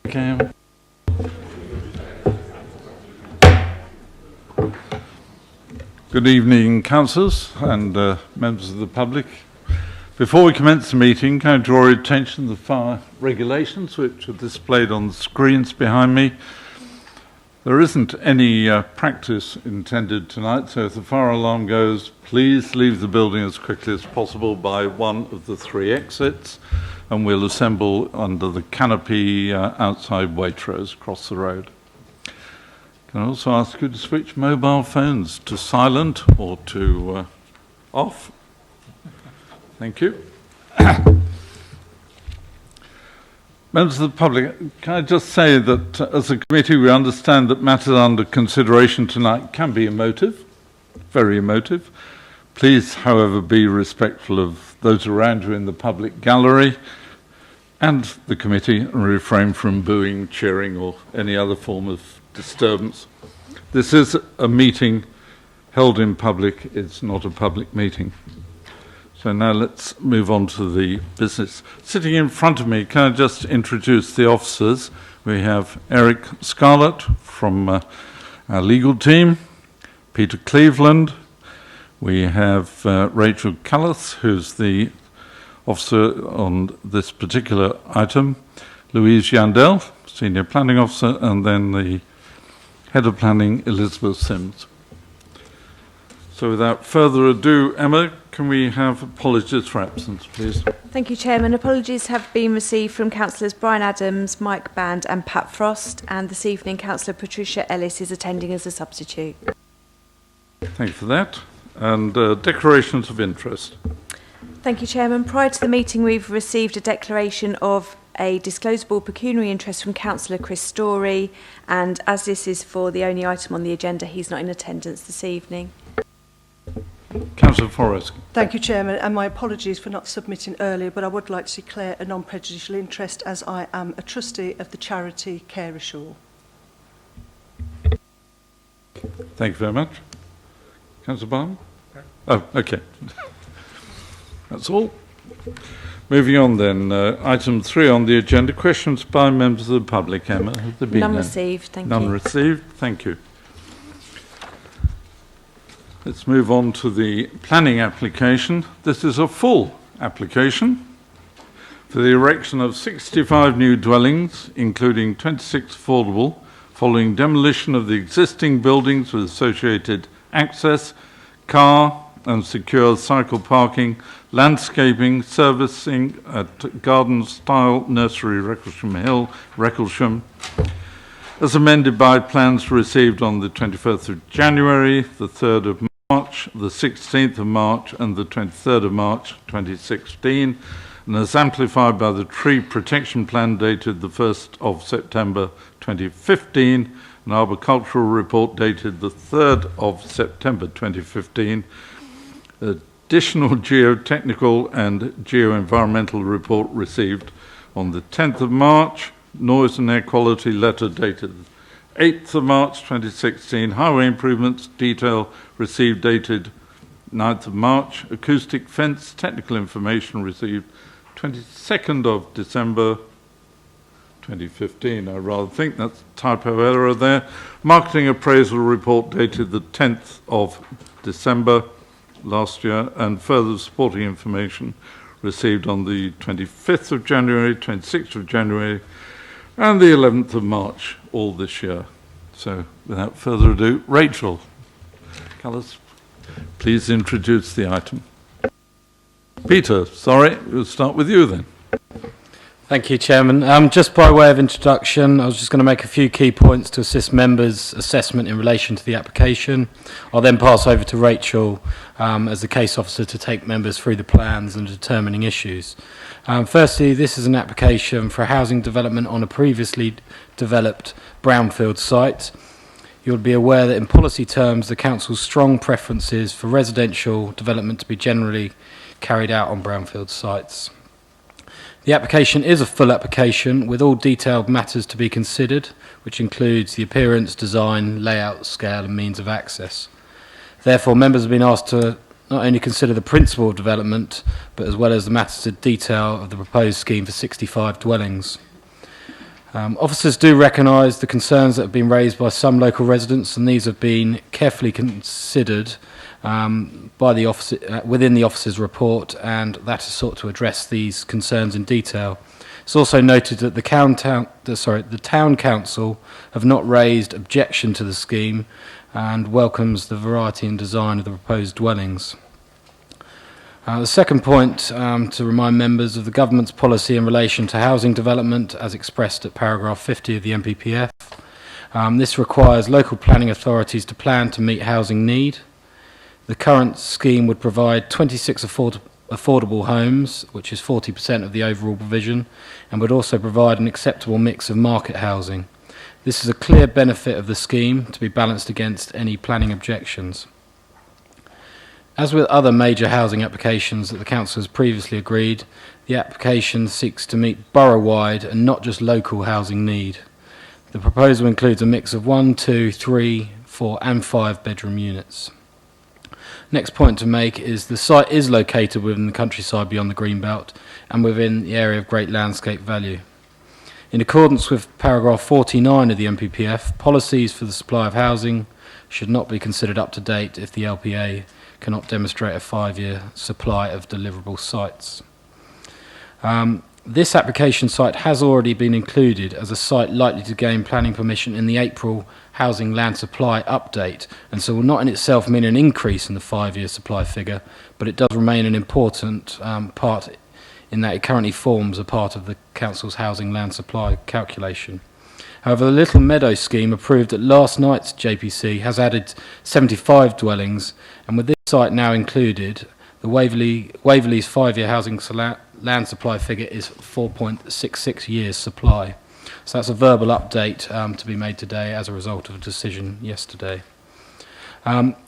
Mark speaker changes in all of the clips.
Speaker 1: Okay. Good evening, councillors and members of the public. Before we commence the meeting, can I draw your attention to the fire regulations which are displayed on the screens behind me. There isn't any practice intended tonight, so if the fire alarm goes, please leave the building as quickly as possible by one of the three exits, and we'll assemble under the canopy outside Waitrose across the road. Can I also ask you to switch mobile phones to silent or to off? Thank you. Members of the public, can I just say that as a committee we understand that matters under consideration tonight can be emotive, very emotive. Please, however, be respectful of those around you in the public gallery and the committee and refrain from booing, cheering or any other form of disturbance. This is a meeting held in public, it's not a public meeting. So now let's move on to the business. Sitting in front of me, can I just introduce the officers? We have Eric Scarlett from our legal team, Peter Cleveland. We have Rachel Callis, who's the officer on this particular item, Louise Yandel, Senior Planning Officer, and then the Head of Planning, Elizabeth Sims. So without further ado, Emma, can we have apologies for absence, please?
Speaker 2: Thank you, Chairman. Apologies have been received from Councillors Brian Adams, Mike Band and Pat Frost, and this evening Councillor Patricia Ellis is attending as a substitute.
Speaker 1: Thank you for that. And declarations of interest.
Speaker 2: Thank you, Chairman. Prior to the meeting, we've received a declaration of a disclosable pecuniary interest from Councillor Chris Story, and as this is for the only item on the agenda, he's not in attendance this evening.
Speaker 1: Councillor Forrest.
Speaker 3: Thank you, Chairman, and my apologies for not submitting earlier, but I would like to declare a non-prejudicial interest as I am a trustee of the charity Care Assure.
Speaker 1: Thank you very much. Councillor Barham? Oh, okay. That's all. Moving on then, item 3 on the agenda, questions by members of the public. Emma, have there been
Speaker 2: none received, thank you.
Speaker 1: None received, thank you. Let's move on to the planning application. This is a full application for the erection of 65 new dwellings, including 26 affordable, following demolition of the existing buildings with associated access, car and secure cycle parking, landscaping, servicing at Garden Style Nursery, Recklesham Hill, Recklesham, as amended by plans received on the 21st of January, the 3rd of March, the 16th of March and the 23rd of March 2016, and as amplified by the Tree Protection Plan dated the 1st of September 2015, an arboricultural report dated the 3rd of September 2015, additional geotechnical and geoenvironmental report received on the 10th of March, noise and air quality letter dated 8th of March 2016, highway improvements detail received dated 9th of March, acoustic fence technical information received 22nd of December 2015. I rather think that's a typo error there. Marketing appraisal report dated the 10th of December last year, and further supporting information received on the 25th of January, 26th of January, and the 11th of March, all this year. So, without further ado, Rachel Callis, please introduce the item. Peter, sorry, we'll start with you then.
Speaker 4: Thank you, Chairman. Just by way of introduction, I was just going to make a few key points to assist members' assessment in relation to the application. I'll then pass over to Rachel as the case officer to take members through the plans and determining issues. Firstly, this is an application for a housing development on a previously developed brownfield site. You'll be aware that in policy terms, the Council's strong preference is for residential development to be generally carried out on brownfield sites. The application is a full application with all detailed matters to be considered, which includes the appearance, design, layout, scale and means of access. Therefore, members have been asked to not only consider the principle of development, but as well as the matters of detail of the proposed scheme for 65 dwellings. Officers do recognise the concerns that have been raised by some local residents, and these have been carefully considered by the office, within the officer's report, and that has sought to address these concerns in detail. It's also noted that the Town Council have not raised objection to the scheme and welcomes the variety and design of the proposed dwellings. The second point, to remind members of the government's policy in relation to housing development as expressed at paragraph 50 of the MPPF. This requires local planning authorities to plan to meet housing need. The current scheme would provide 26 affordable homes, which is 40% of the overall provision, and would also provide an acceptable mix of market housing. This is a clear benefit of the scheme to be balanced against any planning objections. As with other major housing applications that the Council has previously agreed, the application seeks to meet borough-wide and not just local housing need. The proposal includes a mix of 1, 2, 3, 4 and 5 bedroom units. Next point to make is the site is located within the countryside beyond the Greenbelt and within the area of great landscape value. In accordance with paragraph 49 of the MPPF, policies for the supply of housing should not be considered up to date if the LPA cannot demonstrate a 5-year supply of deliverable sites. This application site has already been included as a site likely to gain planning permission in the April Housing Land Supply update, and so will not in itself mean an increase in the 5-year supply figure, but it does remain an important part in that it currently forms a part of the Council's Housing Land Supply calculation. However, the Little Meadow scheme approved at last night's JPC has added 75 dwellings, and with this site now included, the Waverley's 5-year housing land supply figure is 4.66 years supply. So that's a verbal update to be made today as a result of a decision yesterday.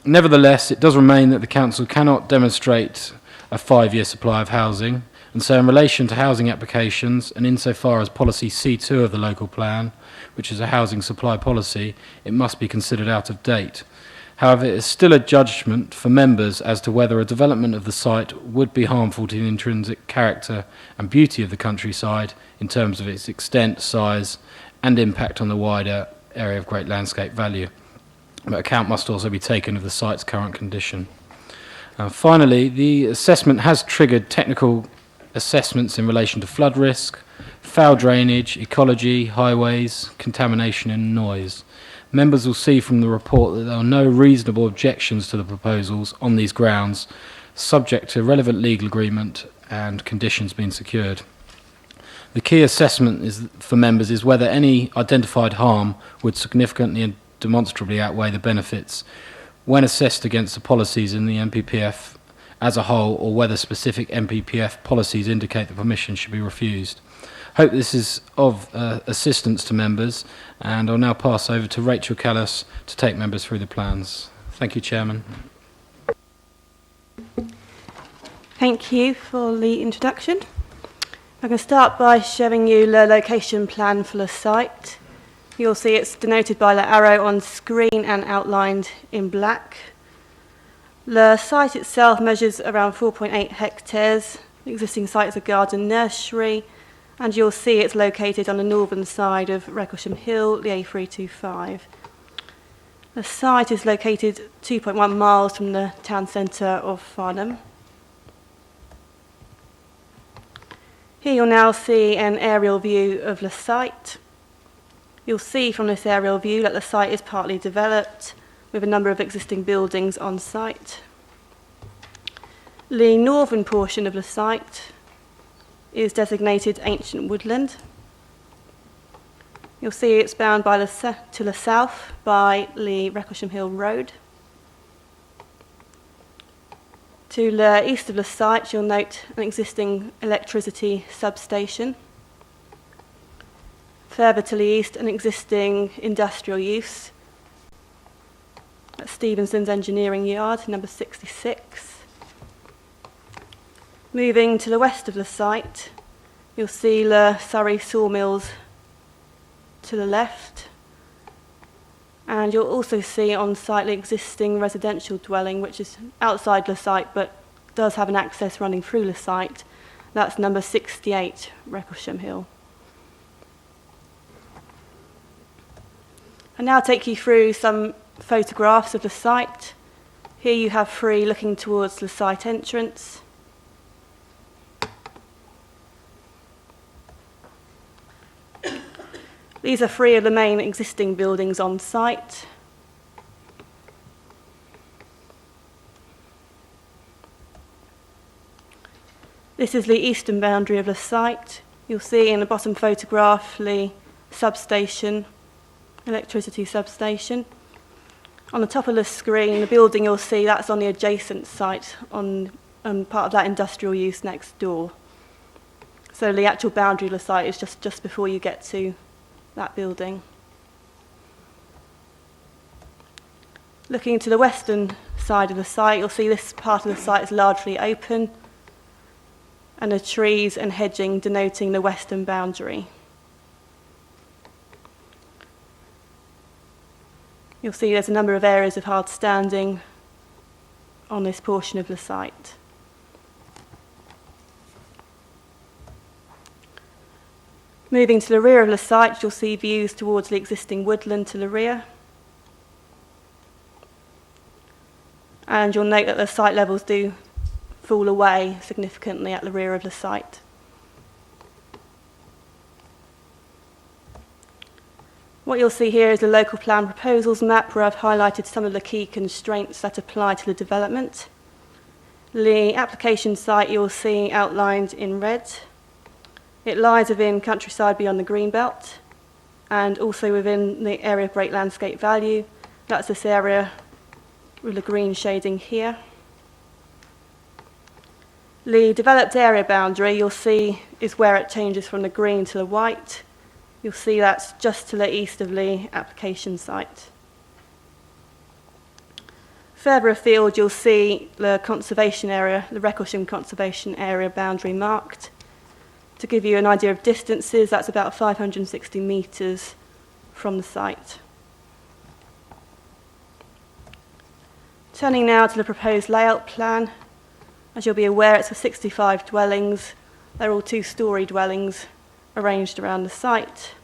Speaker 4: Nevertheless, it does remain that the Council cannot demonstrate a 5-year supply of housing, and so in relation to housing applications, and insofar as policy C2 of the local plan, which is a housing supply policy, it must be considered out of date. However, it is still a judgment for members as to whether a development of the site would be harmful to the intrinsic character and beauty of the countryside in terms of its extent, size, and impact on the wider area of great landscape value. But account must also be taken of the site's current condition. Finally, the assessment has triggered technical assessments in relation to flood risk, foul drainage, ecology, highways, contamination and noise. Members will see from the report that there are no reasonable objections to the proposals on these grounds, subject to relevant legal agreement and conditions being secured. The key assessment for members is whether any identified harm would significantly and demonstrably outweigh the benefits when assessed against the policies in the MPPF as a whole, or whether specific MPPF policies indicate that permission should be refused. Hope this is of assistance to members, and I'll now pass over to Rachel Callis to take members through the plans. Thank you, Chairman.
Speaker 5: Thank you for the introduction. I can start by showing you the location plan for the site. You'll see it's denoted by the arrow on screen and outlined in black. The site itself measures around 4.8 hectares. The existing site is a garden nursery, and you'll see it's located on the northern side of Recklesham Hill, the A325. The site is located 2.1 miles from the town centre of Farnham. Here you'll now see an aerial view of the site. You'll see from this aerial view that the site is partly developed, with a number of existing buildings on site. The northern portion of the site is designated ancient woodland. You'll see it's bound by to the south by the Recklesham Hill Road. To the east of the site, you'll note an existing electricity substation. Further to the east, an existing industrial use at Stevenson's Engineering Yard, number 66. Moving to the west of the site, you'll see the Surrey sawmills to the left, and you'll also see on site the existing residential dwelling, which is outside the site but does have an access running through the site. That's number 68, Recklesham Hill. I'll now take you through some photographs of the site. Here you have 3 looking towards the site entrance. These are 3 of the main existing buildings on site. This is the eastern boundary of the site. You'll see in the bottom photograph the substation, electricity substation. On the top of the screen, the building you'll see, that's on the adjacent site, on part of that industrial use next door. So the actual boundary of the site is just before you get to that building. Looking to the western side of the site, you'll see this part of the site is largely open, and the trees and hedging denoting the western boundary. You'll see there's a number of areas of hard standing on this portion of the site. Moving to the rear of the site, you'll see views towards the existing woodland to the rear. And you'll note that the site levels do fall away significantly at the rear of the site. What you'll see here is the local plan proposals map, where I've highlighted some of the key constraints that apply to the development. The application site you'll see outlined in red. It lies within countryside beyond the greenbelt, and also within the area of great landscape value. That's this area with the green shading here. The developed area boundary you'll see is where it changes from the green to the white. You'll see that's just to the east of the application site. Further afield, you'll see the conservation area, the Recklesham conservation area boundary marked. To give you an idea of distances, that's about 560 metres from the site. Turning now to the proposed layout plan. As you'll be aware, it's for 65 dwellings. They're all 2-storey dwellings arranged around the site.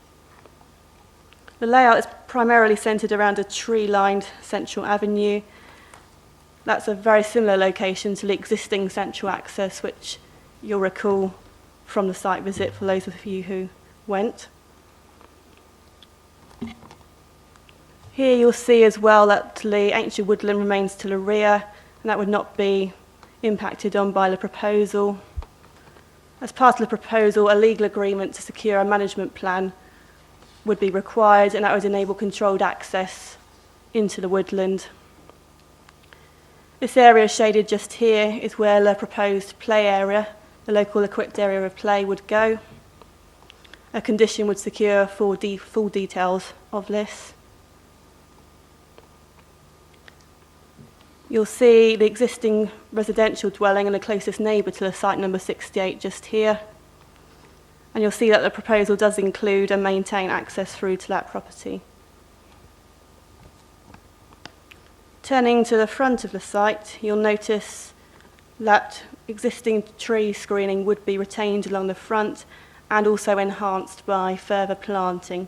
Speaker 5: The layout is primarily centred around a tree-lined central avenue. That's a very similar location to the existing central access, which you'll recall from the site visit for those of you who went. Here you'll see as well that the ancient woodland remains to the rear, and that would not be impacted on by the proposal. As part of the proposal, a legal agreement to secure a management plan would be required, and that would enable controlled access into the woodland. This area shaded just here is where the proposed play area, the local equipped area of play, would go. A condition would secure full details of this. You'll see the existing residential dwelling and the closest neighbour to the site, number 68, just here. And you'll see that the proposal does include and maintain access through to that property. Turning to the front of the site, you'll notice that existing tree screening would be retained along the front and also enhanced by further planting.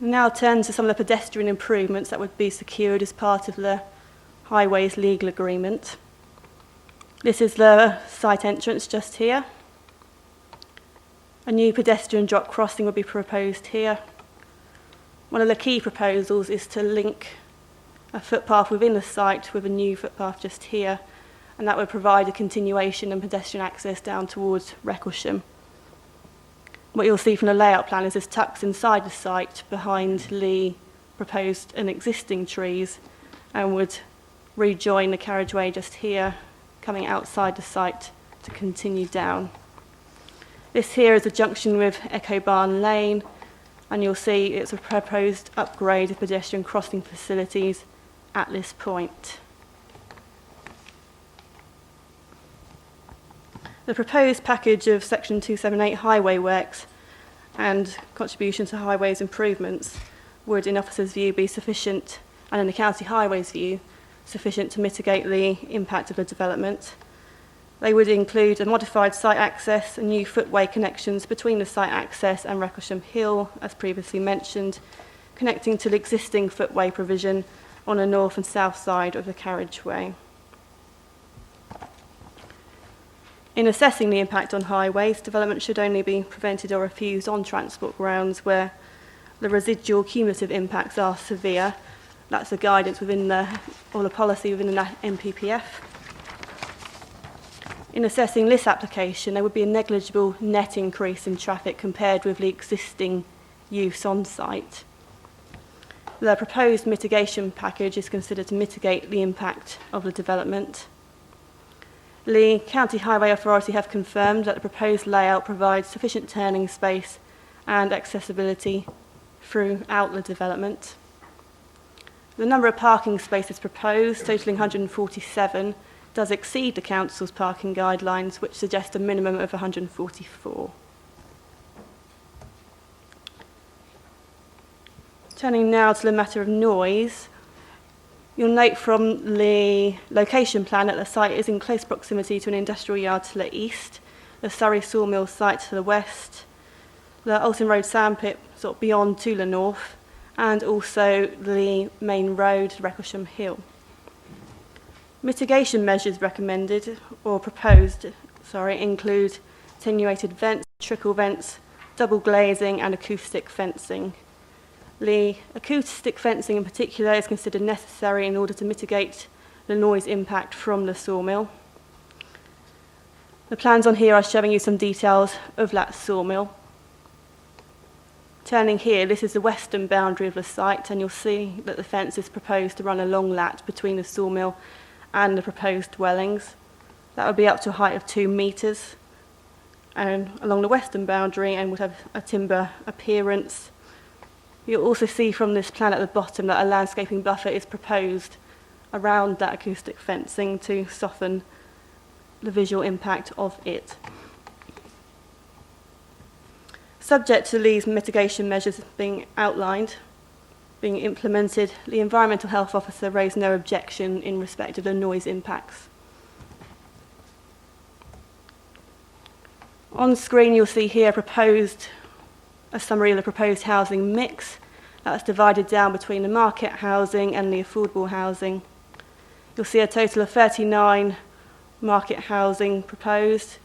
Speaker 5: Now turn to some of the pedestrian improvements that would be secured as part of the Highways legal agreement. This is the site entrance just here. A new pedestrian drop crossing would be proposed here. One of the key proposals is to link a footpath within the site with a new footpath just here, and that would provide a continuation and pedestrian access down towards Recklesham. What you'll see from the layout plan is this tucks inside the site behind the proposed and existing trees, and would rejoin the carriageway just here, coming outside the site to continue down. This here is a junction with Echo Barn Lane, and you'll see it's a proposed upgrade of pedestrian crossing facilities at this point. The proposed package of Section 278 highway works and contribution to highways improvements would, in officers' view, be sufficient, and in the County Highways' view, sufficient to mitigate the impact of the development. They would include a modified site access and new footway connections between the site access and Recklesham Hill, as previously mentioned, connecting to the existing footway provision on the north and south side of the carriageway. In assessing the impact on highways, development should only be prevented or refused on transport grounds where the residual cumulative impacts are severe. That's the guidance within the policy within the NPPF. In assessing this application, there would be a negligible net increase in traffic compared with the existing use on site. The proposed mitigation package is considered to mitigate the impact of the development. The County Highway Authority have confirmed that the proposed layout provides sufficient turning space and accessibility throughout the development. The number of parking spaces proposed, totaling 147, does exceed the Council's parking guidelines, which suggest a minimum of 144. Turning now to the matter of noise, you'll note from the location plan that the site is in close proximity to an industrial yard to the east, the Surrey Sawmill site to the west, the Alton Road sandpit sort of beyond to the north, and also the main road, Recklesham Hill. Mitigation measures recommended or proposed, include attenuated vents, trickle vents, double glazing and acoustic fencing. The acoustic fencing in particular is considered necessary in order to mitigate the noise impact from the sawmill. The plans on here are showing you some details of that sawmill. Turning here, this is the western boundary of the site, and you'll see that the fence is proposed to run along that between the sawmill and the proposed dwellings. That would be up to a height of 2 metres and along the western boundary, and would have a timber appearance. You'll also see from this plan at the bottom that a landscaping buffer is proposed around that acoustic fencing to soften the visual impact of it. Subject to these mitigation measures being outlined, being implemented, the Environmental Health Officer raised no objection in respect of the noise impacts. On screen you'll see here a summary of the proposed housing mix that's divided down between the market housing and the affordable housing. You'll see a total of 39 market housing proposed,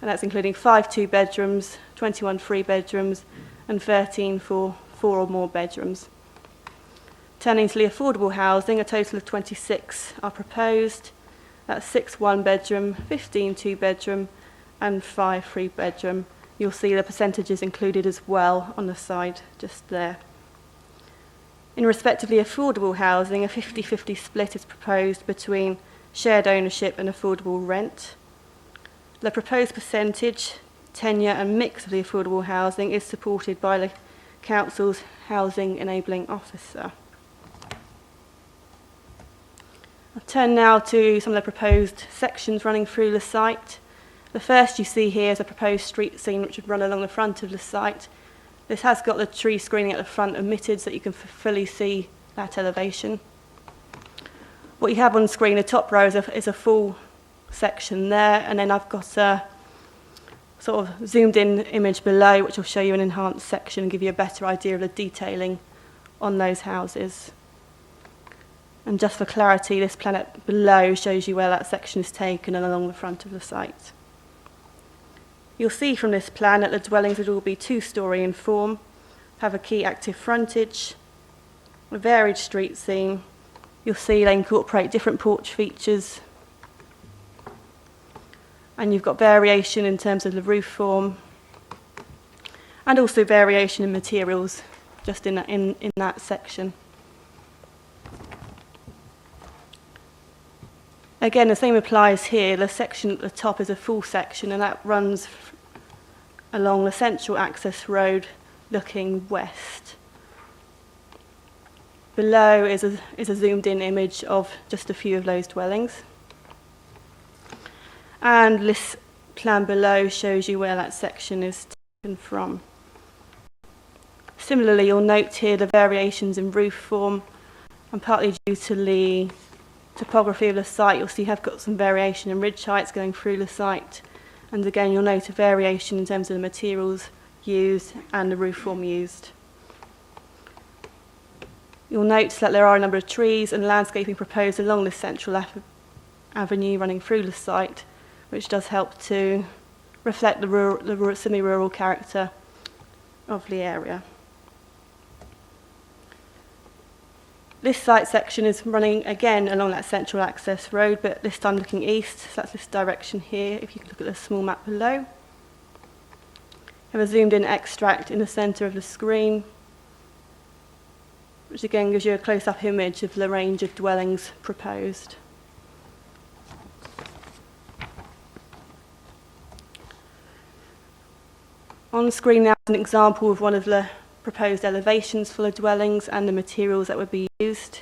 Speaker 5: and that's including 5 2-bedrooms, 21 3-bedrooms, and 13 4 or more bedrooms. Turning to the affordable housing, a total of 26 are proposed. That's 6 1-bedroom, 15 2-bedroom, and 5 3-bedroom. You'll see the percentages included as well on the side just there. In respect of the affordable housing, a 50-50 split is proposed between shared ownership and affordable rent. The proposed percentage, tenure and mix of the affordable housing is supported by the Council's Housing Enabling Officer. I'll turn now to some of the proposed sections running through the site. The first you see here is a proposed street scene which would run along the front of the site. This has got the tree screening at the front omitted so that you can fully see that elevation. What you have on screen, the top row is a full section there, and then I've got a sort of zoomed in image below which will show you an enhanced section and give you a better idea of the detailing on those houses. And just for clarity, this plan below shows you where that section is taken and along the front of the site. You'll see from this plan that the dwellings would all be 2-storey in form, have a key active frontage, a varied street scene. You'll see they incorporate different porch features, and you've got variation in terms of the roof form, and also variation in materials just in that section. Again, the same applies here. The section at the top is a full section, and that runs along the central access road looking west. Below is a zoomed in image of just a few of those dwellings. And this plan below shows you where that section is taken from. Similarly, you'll note here the variations in roof form, and partly due to the topography of the site, you'll see you have got some variation in ridge heights going through the site. And again, you'll note a variation in terms of the materials used and the roof form used. You'll note that there are a number of trees and landscaping proposed along this central avenue running through the site, which does help to reflect the semi-rural character of the area. This site section is running again along that central access road, but this time looking east, so that's this direction here, if you can look at the small map below. I have a zoomed in extract in the centre of the screen, which again gives you a close-up image of the range of dwellings proposed. On the screen now is an example of one of the proposed elevations for the dwellings and the materials that would be used.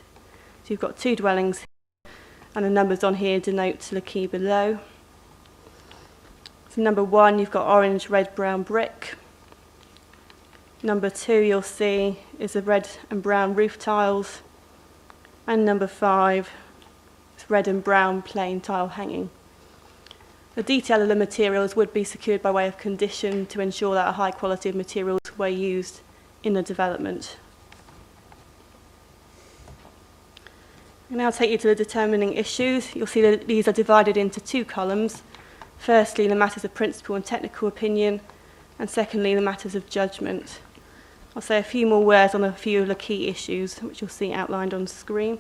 Speaker 5: So you've got 2 dwellings here, and the numbers on here denote the key below. So number 1, you've got orange, red, brown brick. Number 2, you'll see, is the red and brown roof tiles. And number 5 is red and brown plain tile hanging. The detail of the materials would be secured by way of condition to ensure that a high quality of materials were used in the development. I'll now take you to the determining issues. You'll see that these are divided into 2 columns. Firstly, the matters of principle and technical opinion, and secondly, the matters of judgment. I'll say a few more words on a few of the key issues, which you'll see outlined on screen.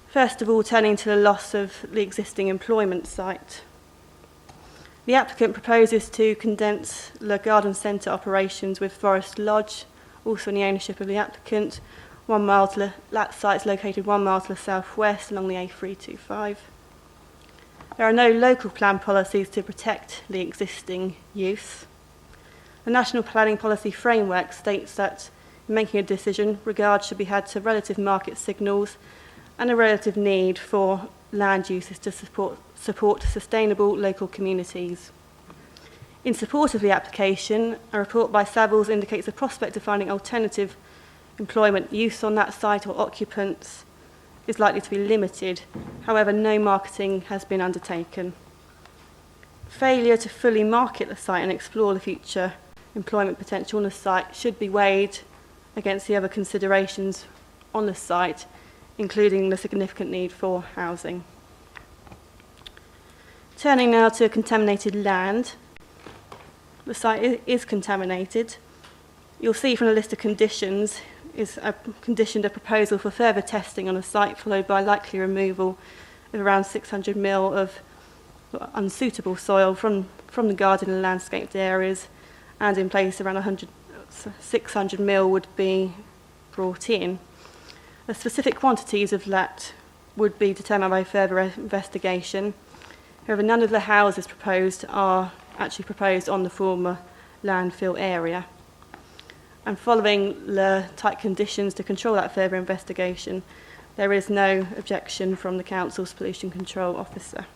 Speaker 5: First of all, turning to the loss of the existing employment site. The applicant proposes to condense the garden centre operations with Forest Lodge, also in the ownership of the applicant. That site is located 1 mile to the southwest along the A325. There are no local plan policies to protect the existing use. The National Planning Policy Framework states that in making a decision, regard should be had to relative market signals and a relative need for land uses to support sustainable local communities. In support of the application, a report by Savills indicates the prospect of finding alternative employment use on that site or occupants is likely to be limited. However, no marketing has been undertaken. Failure to fully market the site and explore the future employment potential on the site should be weighed against the other considerations on the site, including the significant need for housing. Turning now to contaminated land. The site is contaminated. You'll see from the list of conditions is conditioned a proposal for further testing on the site, followed by likely removal of around 600 mil of unsuitable soil from the garden and landscaped areas, and in place around 600 mil would be brought in. The specific quantities of that would be determined by further investigation. However, none of the houses proposed are actually proposed on the former landfill area. And following the tight conditions to control that further investigation, there is no objection from the Council's Pollution Control Officer.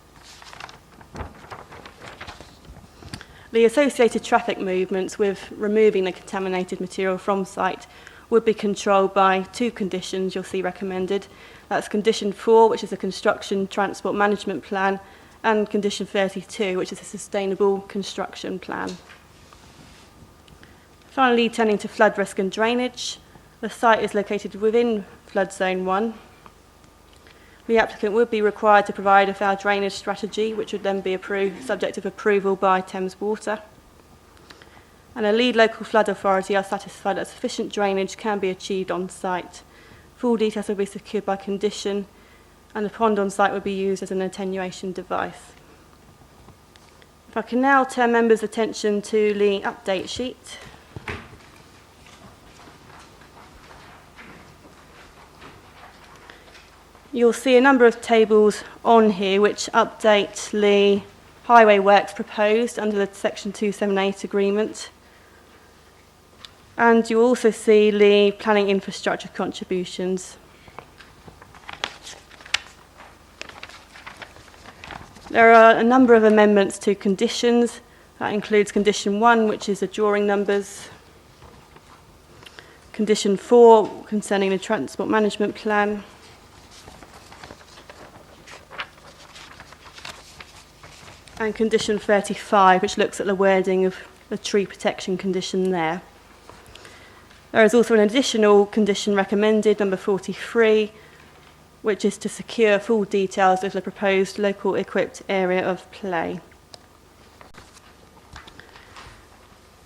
Speaker 5: The associated traffic movements with removing the contaminated material from site would be controlled by 2 conditions you'll see recommended. That's condition 4, which is a construction transport management plan, and condition 32, which is a sustainable construction plan. Finally, turning to flood risk and drainage. The site is located within flood zone 1. The applicant would be required to provide a foul drainage strategy, which would then be approved, subject of approval by Thames Water. And a lead local flood authority are satisfied that sufficient drainage can be achieved on site. Full details will be secured by condition, and the pond on site will be used as an attenuation device. If I can now turn members' attention to the update sheet. You'll see a number of tables on here which update the highway works proposed under the Section 278 agreement. And you also see the planning infrastructure contributions. There are a number of amendments to conditions. That includes condition 1, which is the drawing numbers. Condition 4, concerning the transport management plan. and condition 35, which looks at the wording of the tree protection condition there. There is also an additional condition recommended, number 43, which is to secure full details of the proposed local equipped area of play.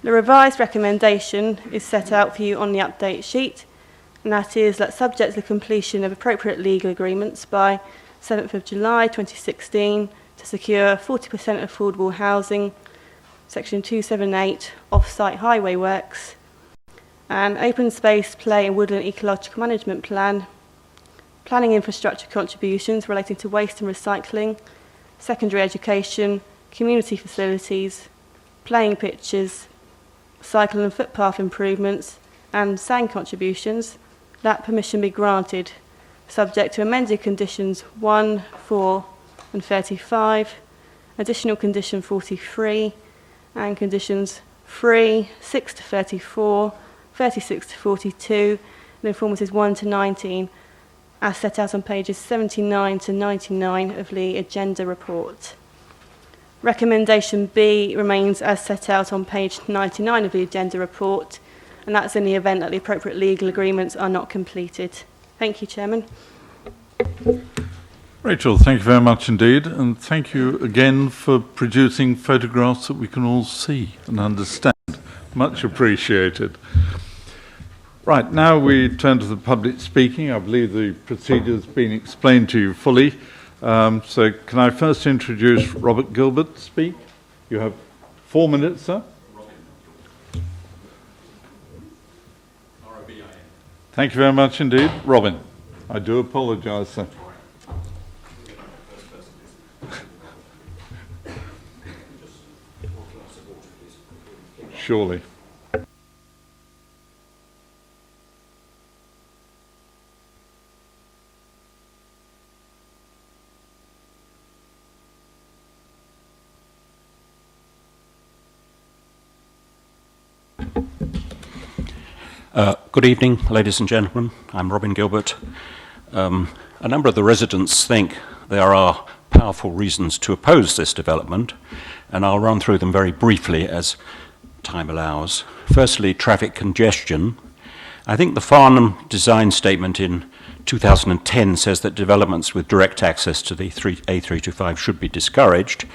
Speaker 5: The revised recommendation is set out for you on the update sheet, and that is that subject to the completion of appropriate legal agreements by 7th of July 2016 to secure 40% affordable housing, section 278, off-site highway works, an open space, play and woodland ecological management plan, planning infrastructure contributions relating to waste and recycling, secondary education, community facilities, playing pitches, cycle and footpath improvements, and sand contributions, that permission be granted, subject to amended conditions 1, 4 and 35, additional condition 43, and conditions 3, 6 to 34, 36 to 42, and informaces 1 to 19, as set out on pages 79 to 99 of the agenda report. Recommendation B remains as set out on page 99 of the agenda report, and that's in the event that the appropriate legal agreements are not completed. Thank you, Chairman.
Speaker 1: Rachel, thank you very much indeed, and thank you again for producing photographs that we can all see and understand. Much appreciated. Right, now we turn to the public speaking. I believe the procedure has been explained to you fully. So can I first introduce Robert Gilbert to speak? You have 4 minutes, sir. R-O-B-I-N. Thank you very much indeed. Robin, I do apologise, sir. Surely.
Speaker 6: Good evening, ladies and gentlemen. I'm Robin Gilbert. A number of the residents think there are powerful reasons to oppose this development, and I'll run through them very briefly as time allows. Firstly, traffic congestion. I think the Farnham design statement in 2010 says that developments with direct access to the A325 should be discouraged,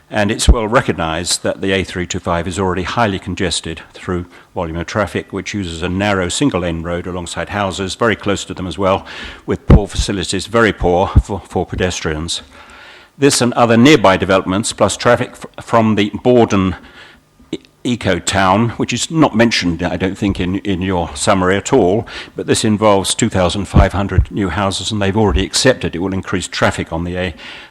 Speaker 6: and it's well recognised that the A325 is already highly congested through volume of traffic, which uses a narrow single-lane road alongside houses, very close to them as well, with poor facilities, very poor for pedestrians. This and other nearby developments, plus traffic from the Borden eco-town, which is not mentioned, I don't think, in your summary at all, but this involves 2,500 new houses, and they've already accepted it will increase traffic on the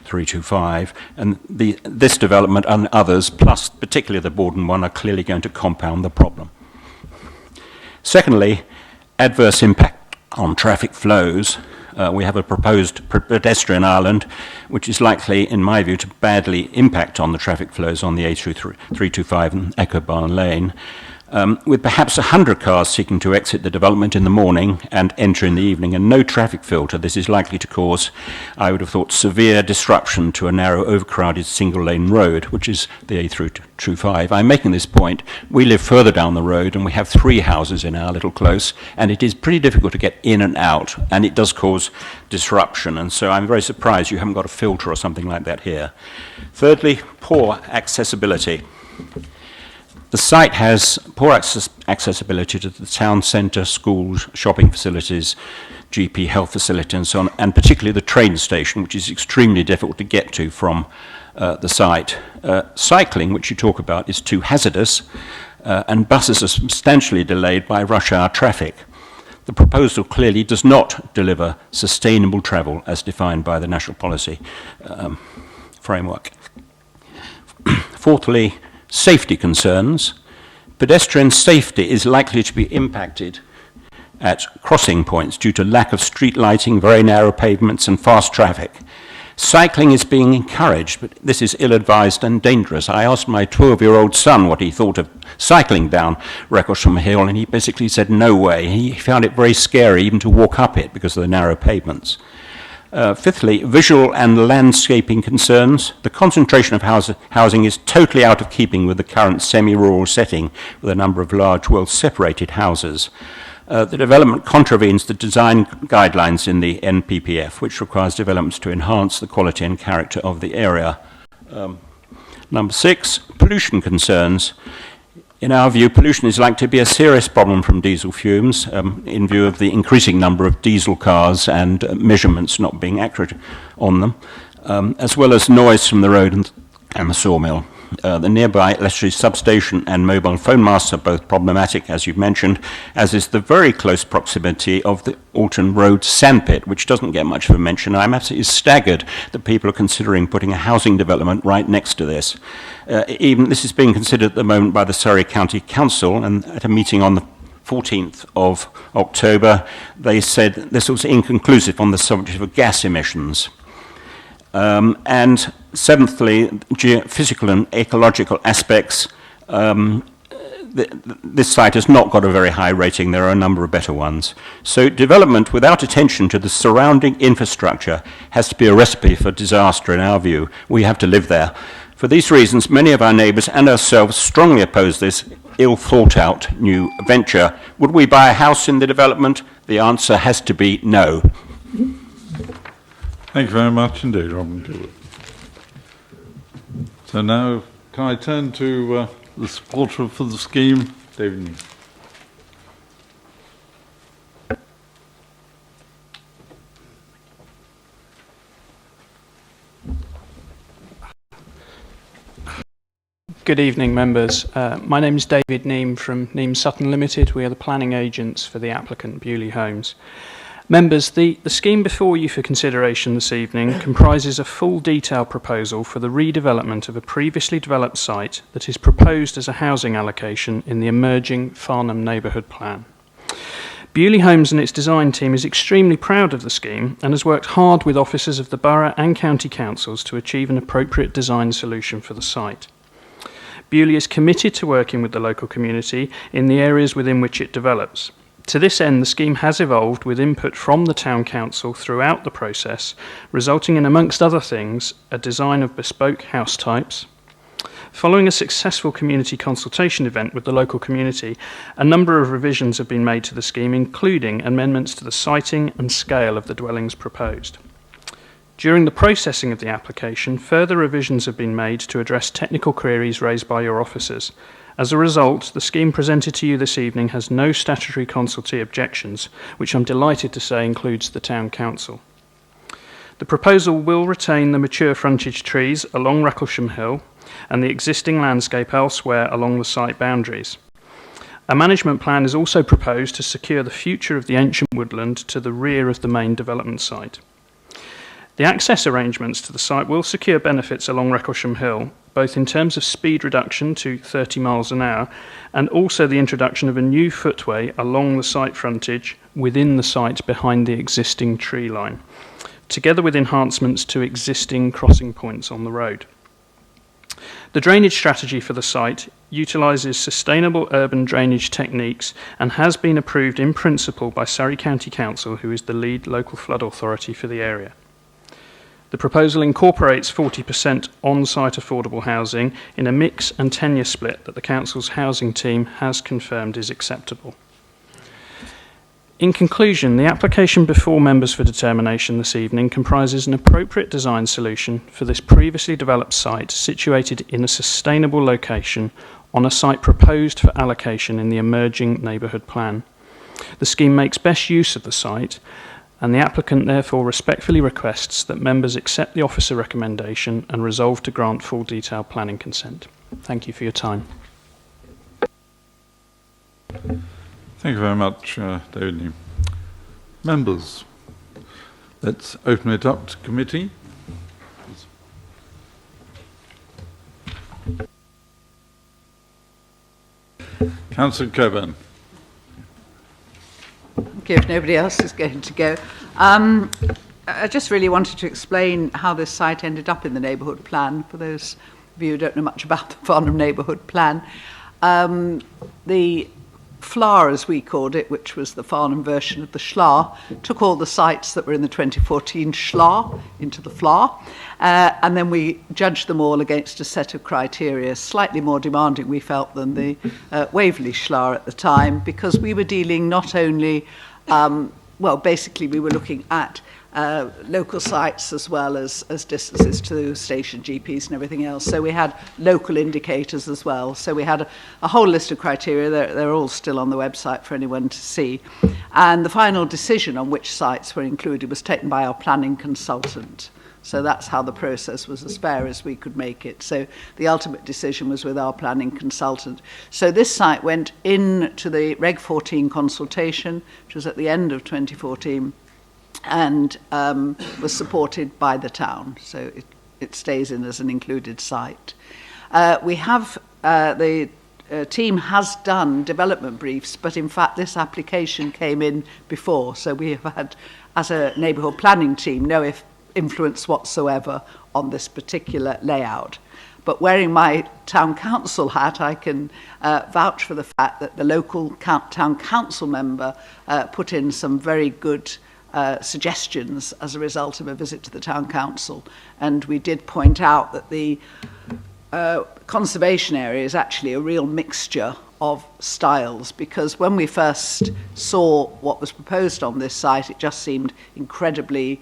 Speaker 6: A325. And this development and others, plus particularly the Borden one, are clearly going to compound the problem. Secondly, adverse impact on traffic flows. We have a proposed pedestrian island, which is likely, in my view, to badly impact on the traffic flows on the A325 and Echo Barn Lane, with perhaps 100 cars seeking to exit the development in the morning and enter in the evening, and no traffic filter. This is likely to cause, I would have thought, severe disruption to a narrow, overcrowded single-lane road, which is the A325. I'm making this point. We live further down the road, and we have 3 houses in our little close, and it is pretty difficult to get in and out, and it does cause disruption, and so I'm very surprised you haven't got a filter or something like that here. Thirdly, poor accessibility. The site has poor accessibility to the town centre, schools, shopping facilities, GP health facility and so on, and particularly the train station, which is extremely difficult to get to from the site. Cycling, which you talk about, is too hazardous, and buses are substantially delayed by rush hour traffic. The proposal clearly does not deliver sustainable travel as defined by the National Policy framework. Fourthly, safety concerns. Pedestrian safety is likely to be impacted at crossing points due to lack of street lighting, very narrow pavements and fast traffic. Cycling is being encouraged, but this is ill-advised and dangerous. I asked my 12-year-old son what he thought of cycling down Recklesham Hill, and he basically said no way. He found it very scary even to walk up it because of the narrow pavements. Fifthly, visual and landscaping concerns. The concentration of housing is totally out of keeping with the current semi-rural setting with a number of large, well-separated houses. The development contravenes the design guidelines in the NPPF, which requires developments to enhance the quality and character of the area. Number 6, pollution concerns. In our view, pollution is likely to be a serious problem from diesel fumes in view of the increasing number of diesel cars and measurements not being accurate on them, as well as noise from the road and the sawmill. The nearby electricity substation and mobile phone masts are both problematic, as you've mentioned, as is the very close proximity of the Alton Road sandpit, which doesn't get much of a mention. I'm absolutely staggered that people are considering putting a housing development right next to this. Even this is being considered at the moment by the Surrey County Council, and at a meeting on the 14th of October, they said this was inconclusive on the subject of gas emissions. And seventhly, geophysical and ecological aspects. This site has not got a very high rating. There are a number of better ones. So development without attention to the surrounding infrastructure has to be a recipe for disaster in our view. We have to live there. For these reasons, many of our neighbours and ourselves strongly oppose this ill-thought-out new venture. Would we buy a house in the development? The answer has to be no.
Speaker 1: Thank you very much indeed, Robin Gilbert. So now, can I turn to the supporter for the scheme, David Neal.
Speaker 7: Good evening, members. My name is David Neame from Neame Sutton Limited. We are the planning agents for the applicant, Bewley Homes. Members, the scheme before you for consideration this evening comprises a full detail proposal for the redevelopment of a previously developed site that is proposed as a housing allocation in the emerging Farnham neighbourhood plan. Bewley Homes and its design team is extremely proud of the scheme and has worked hard with officers of the Borough and County Councils to achieve an appropriate design solution for the site. Bewley is committed to working with the local community in the areas within which it develops. To this end, the scheme has evolved with input from the Town Council throughout the process, resulting in, amongst other things, a design of bespoke house types. Following a successful community consultation event with the local community, a number of revisions have been made to the scheme, including amendments to the siting and scale of the dwellings proposed. During the processing of the application, further revisions have been made to address technical queries raised by your officers. As a result, the scheme presented to you this evening has no statutory consultee objections, which I'm delighted to say includes the Town Council. The proposal will retain the mature frontage trees along Recklesham Hill and the existing landscape elsewhere along the site boundaries. A management plan is also proposed to secure the future of the ancient woodland to the rear of the main development site. The access arrangements to the site will secure benefits along Recklesham Hill, both in terms of speed reduction to 30 miles an hour and also the introduction of a new footway along the site frontage within the site behind the existing tree line, together with enhancements to existing crossing points on the road. The drainage strategy for the site utilises sustainable urban drainage techniques and has been approved in principle by Surrey County Council, who is the lead local flood authority for the area. The proposal incorporates 40% on-site affordable housing in a mix and tenure split that the Council's housing team has confirmed is acceptable. In conclusion, the application before members for determination this evening comprises an appropriate design solution for this previously developed site situated in a sustainable location on a site proposed for allocation in the emerging neighbourhood plan. The scheme makes best use of the site, and the applicant therefore respectfully requests that members accept the officer recommendation and resolve to grant full detailed planning consent. Thank you for your time.
Speaker 1: Thank you very much, David Neame. Members, let's open it up to committee. Councillor Coburn.
Speaker 8: Okay, if nobody else is going to go. I just really wanted to explain how this site ended up in the neighbourhood plan, for those of you who don't know much about the Farnham neighbourhood plan. The FLAR, as we called it, which was the Farnham version of the SHLAR, took all the sites that were in the 2014 SHLAR into the FLAR, and then we judged them all against a set of criteria, slightly more demanding, we felt, than the Waverley SHLAR at the time, because we were dealing not only, well, basically we were looking at local sites as well as distances to station GPs and everything else. So we had local indicators as well. So we had a whole list of criteria. They're all still on the website for anyone to see. And the final decision on which sites were included was taken by our planning consultant. So that's how the process was as fair as we could make it. So the ultimate decision was with our planning consultant. So this site went into the Reg 14 consultation, which was at the end of 2014, and was supported by the town. So it stays in as an included site. We have, the team has done development briefs, but in fact this application came in before. So we have had, as a neighbourhood planning team, no influence whatsoever on this particular layout. But wearing my town council hat, I can vouch for the fact that the local town council member put in some very good suggestions as a result of a visit to the town council. And we did point out that the conservation area is actually a real mixture of styles, because when we first saw what was proposed on this site, it just seemed incredibly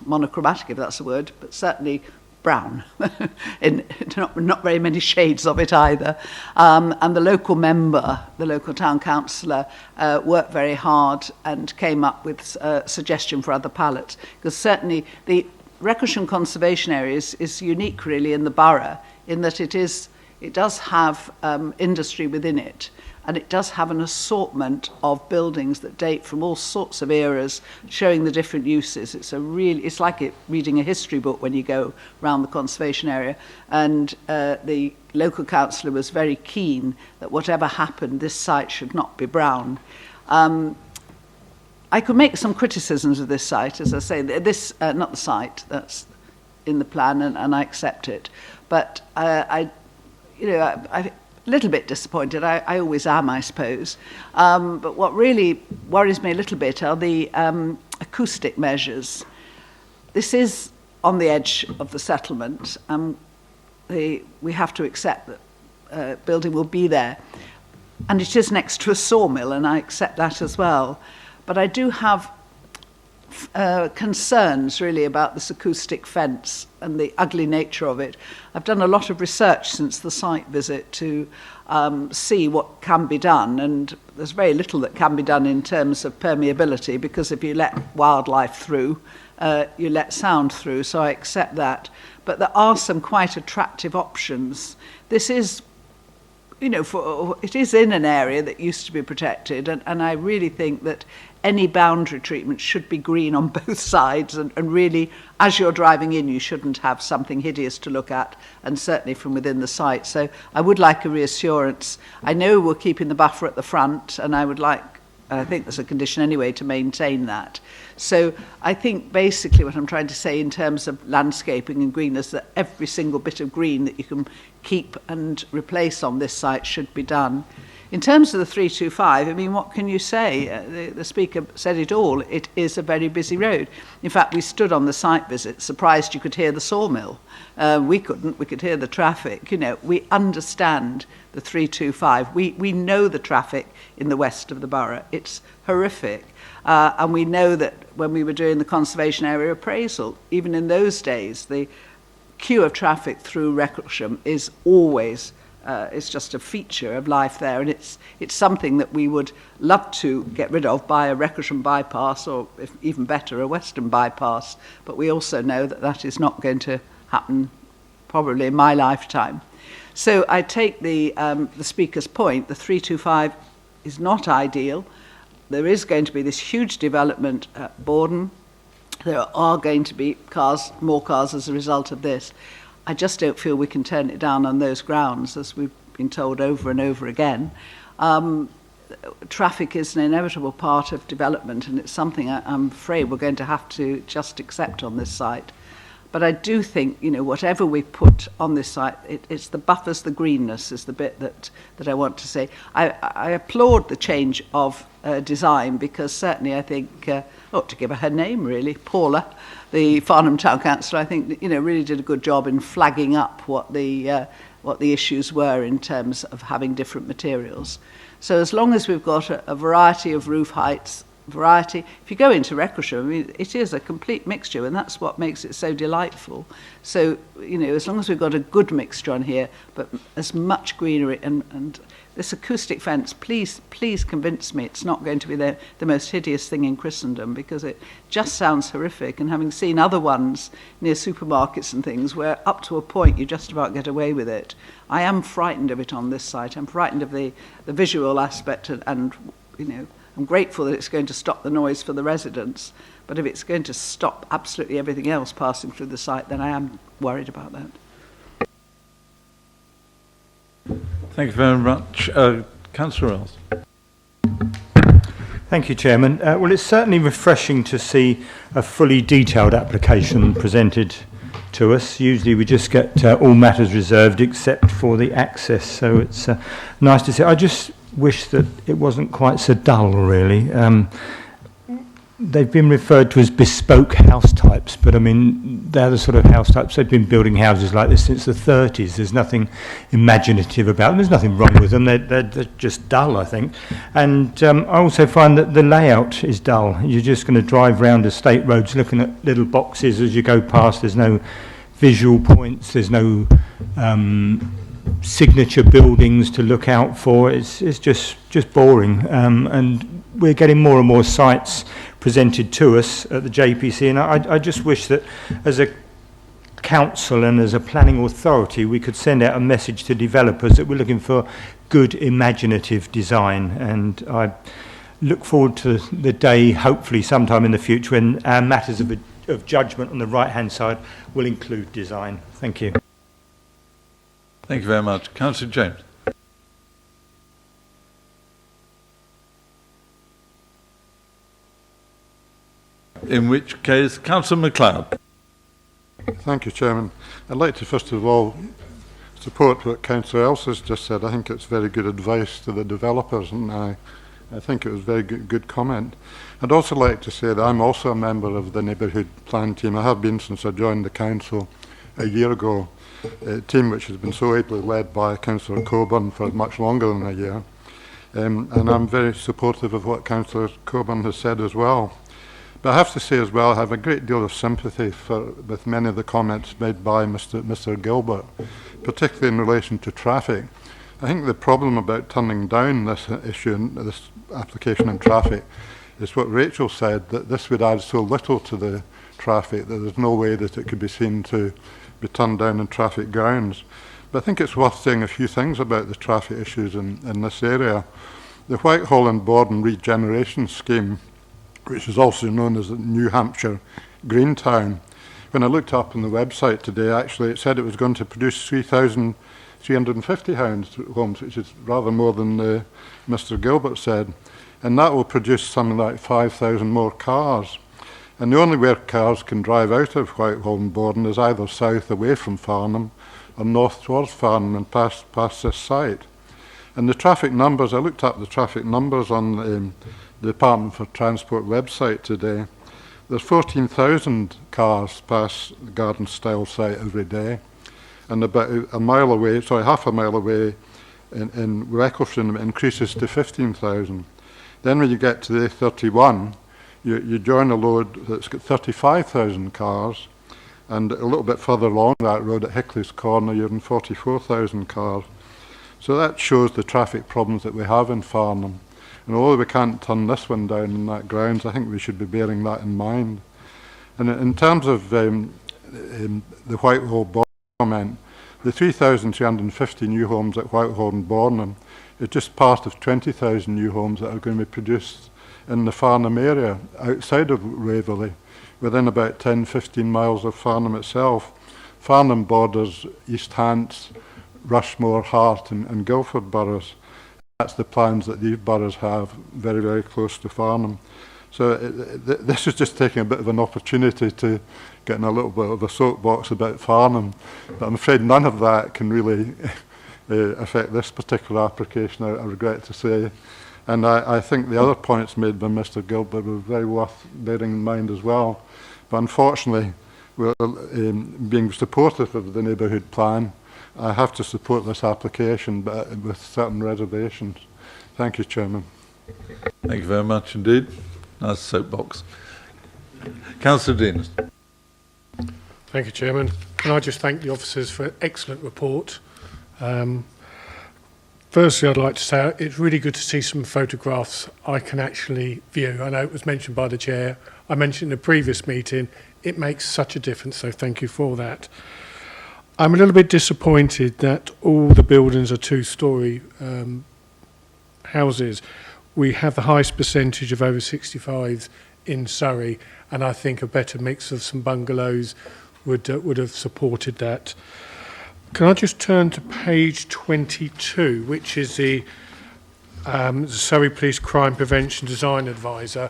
Speaker 8: monochromatic, if that's a word, but certainly brown, in not very many shades of it either. And the local member, the local town councillor, worked very hard and came up with a suggestion for other palettes. Because certainly the Recreation Conservation Area is unique really in the borough, in that it does have industry within it, and it does have an assortment of buildings that date from all sorts of eras, showing the different uses. It's like reading a history book when you go around the conservation area. And the local councillor was very keen that whatever happened, this site should not be brown. I could make some criticisms of this site, as I say. This, not the site, that's in the plan, and I accept it. But I'm a little bit disappointed. I always am, I suppose. But what really worries me a little bit are the acoustic measures. This is on the edge of the settlement. We have to accept that building will be there. And it is next to a sawmill, and I accept that as well. But I do have concerns really about this acoustic fence and the ugly nature of it. I've done a lot of research since the site visit to see what can be done, and there's very little that can be done in terms of permeability, because if you let wildlife through, you let sound through, so I accept that. But there are some quite attractive options. This is, it is in an area that used to be protected, and I really think that any boundary treatment should be green on both sides, and really, as you're driving in, you shouldn't have something hideous to look at, and certainly from within the site. So I would like a reassurance. I know we're keeping the buffer at the front, and I think there's a condition anyway to maintain that. So I think basically what I'm trying to say in terms of landscaping and green is that every single bit of green that you can keep and replace on this site should be done. In terms of the 325, I mean, what can you say? The speaker said it all. It is a very busy road. In fact, we stood on the site visit, surprised you could hear the sawmill. We couldn't. We could hear the traffic. We understand the 325. We know the traffic in the west of the borough. It's horrific. And we know that when we were doing the conservation area appraisal, even in those days, the queue of traffic through Wrecklesham is always it's just a feature of life there, and it's something that we would love to get rid of by a Wrecklesham bypass, or if even better, a western bypass. But we also know that that is not going to happen probably in my lifetime. So I take the speaker's point. The 325 is not ideal. There is going to be this huge development at Borough. There are going to be more cars as a result of this. I just don't feel we can turn it down on those grounds, as we've been told over and over again. Traffic is an inevitable part of development, and it's something I'm afraid we're going to have to just accept on this site. But I do think, you know, whatever we put on this site, it's the buffers, the greenness is the bit that I want to say. I applaud the change of design, because certainly I think, to give her name really, Paula, the Farnham Town Councillor, I think, you know, really did a good job in flagging up what the issues were in terms of having different materials. So as long as we've got a variety of roof heights, variety. If you go into Wrecshamshire, I mean, it is a complete mixture, and that's what makes it so delightful. So, you know, as long as we've got a good mixture on here, but as much greenery and this acoustic fence, please convince me it's not going to be the most hideous thing in Christendom, because it just sounds horrific. And having seen other ones near supermarkets and things where up to a point you just about get away with it, I am frightened of it on this site. I'm frightened of the visual aspect and you know, I'm grateful that it's going to stop the noise for the residents, but if it's going to stop absolutely everything else passing through the site, then I am worried about that.
Speaker 1: Thank you very much. Councillor Earls.
Speaker 9: Thank you, Chairman. Well, it's certainly refreshing to see a fully detailed application presented to us. Usually we just get all matters reserved except for the access, so it's nice to see. I just wish that it wasn't quite so dull, really. They've been referred to as bespoke house types, but I mean, they're the sort of house types. They've been building houses like this since the 30s. There's nothing imaginative about them. There's nothing wrong with them. They're just dull, I think. And I also find that the layout is dull. You're just going to drive round estate roads looking at little boxes as you go past. There's no visual points. There's no signature buildings to look out for. It's just boring, and we're getting more and more sites presented to us at the JPC, and I just wish that as a council and as a planning authority we could send out a message to developers that we're looking for good imaginative design, and I look forward to the day, hopefully sometime in the future, when our matters of judgment on the right hand side will include design. Thank you.
Speaker 1: Thank you very much. Councillor James. In which case, Councillor MacLeod.
Speaker 10: Thank you, Chairman. I'd like to first of all support what Councillor Else has just said. I think it's very good advice to the developers, and I think it was very good comment. I'd also like to say that I'm also a member of the neighbourhood plan team. I have been since I joined the council a year ago. A team which has been so ably led by Councillor Coburn for much longer than a year, and I'm very supportive of what Councillor Coburn has said as well. But I have to say as well, I have a great deal of sympathy with many of the comments made by Mr. Gilbert, particularly in relation to traffic. I think the problem about turning down this issue, this application in traffic, is what Rachel said, that this would add so little to the traffic that there's no way that it could be seen to be turned down on traffic grounds. But I think it's worth saying a few things about the traffic issues in this area. The Whitehall and Borden regeneration scheme, which is also known as the New Hampshire Greentown, when I looked up on the website today, actually it said it was going to produce 3,350 homes, which is rather more than Mr. Gilbert said, and that will produce something like 5,000 more cars. And the only way cars can drive out of Whitehall and Borden is either south away from Farnham or north towards Farnham and past this site. And the traffic numbers, I looked up the traffic numbers on the Department for Transport website today. There's 14,000 cars pass the Garden Style site every day, and about half a mile away in Wrecshamshire it increases to 15,000. Then when you get to the A31, you join a load that's got 35,000 cars, and a little bit further along that road at Hickley's Corner you're in 44,000 cars. So that shows the traffic problems that we have in Farnham. And although we can't turn this one down on that grounds, I think we should be bearing that in mind. And in terms of the Whitehall Borden comment, the 3,350 new homes at Whitehall and Borden is just part of 20,000 new homes that are going to be produced in the Farnham area, outside of Waverley, within about 10-15 miles of Farnham itself. Farnham borders East Hants, Rushmore, Hart and Guildford boroughs. That's the plans that these boroughs have, very, very close to Farnham. So this is just taking a bit of an opportunity to get in a little bit of a soapbox about Farnham. But I'm afraid none of that can really affect this particular application, I regret to say. And I think the other points made by Mr Gilbert were very worth bearing in mind as well. But unfortunately, we're being supportive of the neighbourhood plan. I have to support this application, but with certain reservations. Thank you, Chairman.
Speaker 1: Thank you very much indeed. Nice soapbox. Councillor Dean.
Speaker 11: Thank you, Chairman. Can I just thank the officers for an excellent report. Firstly, I'd like to say it's really good to see some photographs I can actually view. I know it was mentioned by the Chair. I mentioned in the previous meeting, it makes such a difference, so thank you for that. I'm a little bit disappointed that all the buildings are two-storey houses. We have the highest percentage of over 65s in Surrey, and I think a better mix of some bungalows would have supported that. Can I just turn to page 22, which is the Surrey Police Crime Prevention Design Advisor.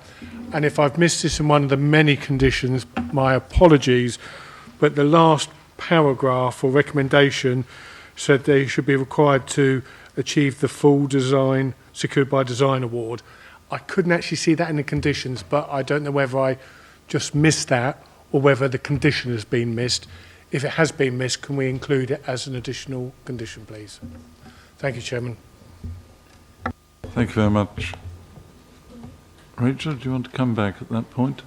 Speaker 11: And if I've missed this in one of the many conditions, my apologies, but the last paragraph or recommendation said they should be required to achieve the full design secured by design award. I couldn't actually see that in the conditions, but I don't know whether I just missed that or whether the condition has been missed. If it has been missed, can we include it as an additional condition, please? Thank you, Chairman.
Speaker 1: Thank you very much. Rachel, do you want to come back at that point?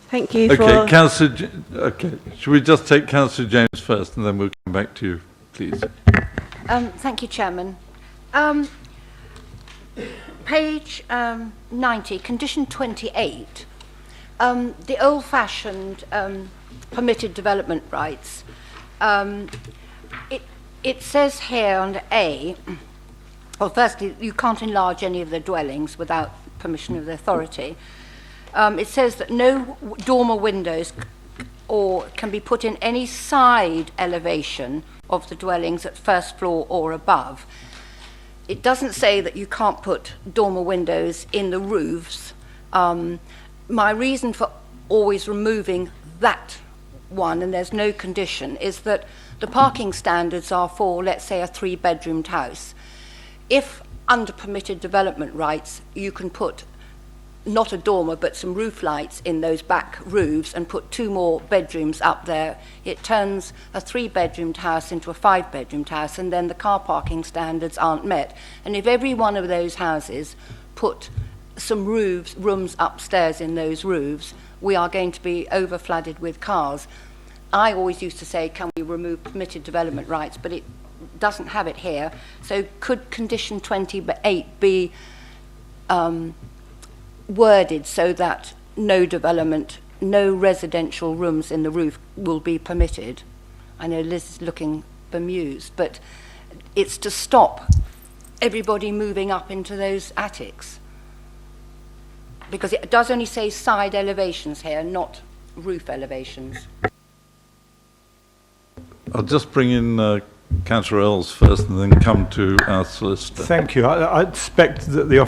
Speaker 5: Thank you
Speaker 1: Okay, Councillor. Okay, should we just take Councillor James first, and then we'll come back to you, please?
Speaker 12: Thank you, Chairman. Page 90, condition 28, the old-fashioned permitted development rights. It says here under A, well, firstly, you can't enlarge any of the dwellings without permission of the authority. It says that no dormer windows can be put in any side elevation of the dwellings at first floor or above. It doesn't say that you can't put dormer windows in the roofs. My reason for always removing that one, and there's no condition, is that the parking standards are for, let's say, a 3-bedroomed house. If under permitted development rights, you can put not a dormer but some roof lights in those back roofs and put 2 more bedrooms up there, it turns a 3-bedroomed house into a 5-bedroomed house, and then the car parking standards aren't met. And if every one of those houses put some rooms upstairs in those roofs, we are going to be over flooded with cars. I always used to say, can we remove permitted development rights, but it doesn't have it here. So could condition 28 be worded so that no development, no residential rooms in the roof will be permitted? I know Liz is looking bemused, but it's to stop everybody moving up into those attics. Because it does only say side elevations here, not roof elevations.
Speaker 1: I'll just bring in Councillor Earls first and then come to our solicitor.
Speaker 9: Thank you. I expect that the